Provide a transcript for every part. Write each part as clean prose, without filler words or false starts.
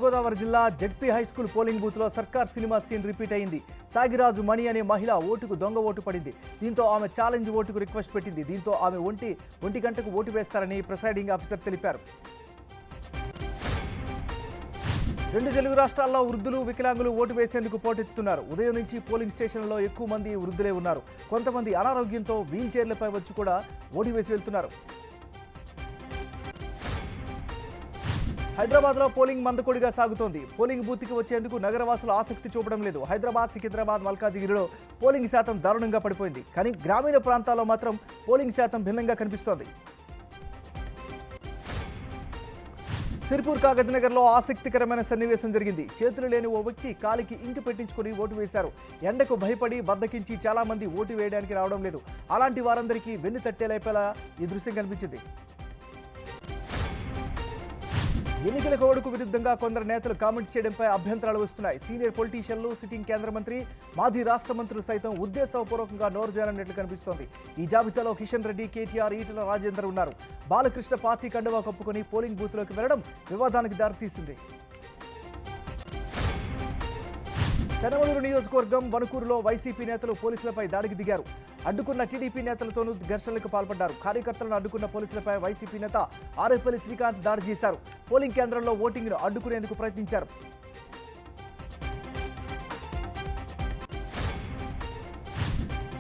తూర్పుగోదావరి జిల్లా ZP high school polling బూత్లో సర్కార్ సినిమా సీన్ రిపీట్ అయింది. సాగిరాజు మణి అనే మహిళ ఓటుకు దొంగ ఓటు పడింది. దీంతో ఆమె ఛాలెంజ్ ఓటుకు రిక్వెస్ట్ పెట్టింది. దీంతో ఆమె ఒంటి గంటకు ఓటు వేస్తారని ప్రిసైడింగ్ ఆఫీసర్ తెలిపారు. రెండు తెలుగు రాష్ట్రాల్లో వృద్ధులు, వికలాంగులు ఓటు వేసేందుకు పోటెత్తుతున్నారు. ఉదయం నుంచి పోలింగ్ స్టేషన్లలో ఎక్కువ మంది వృద్ధులే ఉన్నారు. కొంతమంది అనారోగ్యంతో వీల్ చైర్లపై వచ్చి కూడా ఓటు వేసి వెళ్తున్నారు. హైదరాబాద్లో పోలింగ్ మందకొడిగా సాగుతోంది. పోలింగ్ బూత్కి వచ్చేందుకు నగరవాసులు ఆసక్తి చూపడం లేదు. హైదరాబాద్, సికింద్రాబాద్, మల్కాజిగిరిలో పోలింగ్ శాతం దారుణంగా పడిపోయింది. కానీ గ్రామీణ ప్రాంతాల్లో మాత్రం పోలింగ్ శాతం భిన్నంగా కనిపిస్తోంది. సిర్పూర్ కాగజ్నగర్లో ఆసక్తికరమైన సన్నివేశం జరిగింది. చేతులు లేని ఓ వ్యక్తి కాలికి ఇంకు పెట్టించుకుని ఓటు వేశారు. ఎండకు భయపడి బద్దకించి చాలా మంది ఓటు వేయడానికి రావడం లేదు. అలాంటి వారందరికీ వెన్ను తట్టేలేపేలా ఈ దృశ్యం కనిపించింది. ఎన్నికల కోడ్కు విరుద్ధంగా కొందరు నేతలు కామెంట్ చేయడంపై అభ్యంతరాలు వస్తున్నాయి. సీనియర్ పొలిటీషియన్లు, సిట్టింగ్ కేంద్ర మంత్రి, మాజీ రాష్ట్ర మంత్రులు సైతం ఉద్దేశపూర్వకంగా నోరు జారినట్లు కనిపిస్తోంది. ఈ జాబితాలో కిషన్ రెడ్డి, కేటీఆర్, ఈటల రాజేందర్ ఉన్నారు. బాలకృష్ణ పార్టీ కండువా కప్పుకొని పోలింగ్ బూత్లోకి వెళ్లడం వివాదానికి దారితీసింది. పెనమలూరు నియోజకవర్గం వణుకూరులో వైసీపీ నేతలు పోలీసులపై దాడికి దిగారు. అడ్డుకున్న టీడీపీ నేతలతోనూ ఘర్షణలకు పాల్పడ్డారు. కార్యకర్తలను అడ్డుకున్న పోలీసులపై వైసీపీ నేత ఆరేపల్లి శ్రీకాంత్ దాడి చేశారు. పోలింగ్ కేంద్రంలో ఓటింగ్ను అడ్డుకునేందుకు ప్రయత్నించారు.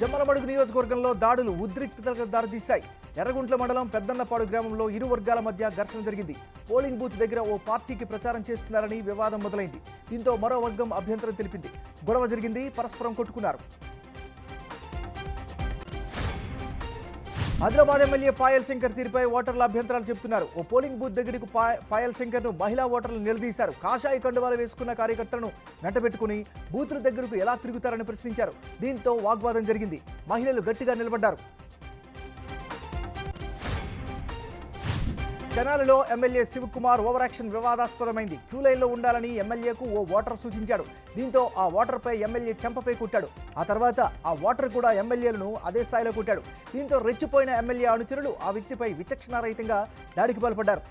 జమ్మలమడుగు నియోజకవర్గంలో దాడులు ఉద్రిక్తతలకు దారితీశాయి. ఎర్రగుంట్ల మండలం పెద్దన్నపాడు గ్రామంలో ఇరు వర్గాల మధ్య ఘర్షణ జరిగింది. పోలింగ్ బూత్ దగ్గర ఓ పార్టీకి ప్రచారం చేస్తున్నారని వివాదం మొదలైంది. దీంతో మరో వర్గం అభ్యంతరం తెలిపింది. గొడవ జరిగింది, పరస్పరం కొట్టుకున్నారు. ఆదిలాబాద్ ఎమ్మెల్యే పాయల్ శంకర్ తీరుపై ఓటర్ల అభ్యంతరాలు చెబుతున్నారు. ఓ పోలింగ్ బూత్ దగ్గరకు పాయల్ శంకర్ను మహిళా ఓటర్లు నిలదీశారు. కాషాయ కండువాలు వేసుకున్న కార్యకర్తలను వెంటబెట్టుకుని బూతుల దగ్గరకు ఎలా తిరుగుతారని ప్రశ్నించారు. దీంతో వాగ్వాదం జరిగింది. మహిళలు గట్టిగా నిలబడ్డారు. తెనాలిలో ఎమ్మెల్యే శివకుమార్ ఓవర్ యాక్షన్ వివాదాస్పదమైంది. క్యూ లైన్లో ఉండాలని ఎమ్మెల్యేకు ఓ ఓటర్ సూచించాడు. దీంతో ఆ ఓటర్పై ఎమ్మెల్యే చెంపపై కొట్టాడు. ఆ తర్వాత ఆ ఓటర్ కూడా ఎమ్మెల్యేలను అదే స్థాయిలో కొట్టాడు. దీంతో రెచ్చిపోయిన ఎమ్మెల్యే అనుచరులు ఆ వ్యక్తిపై విచక్షణారహితంగా దాడికి పాల్పడ్డారు.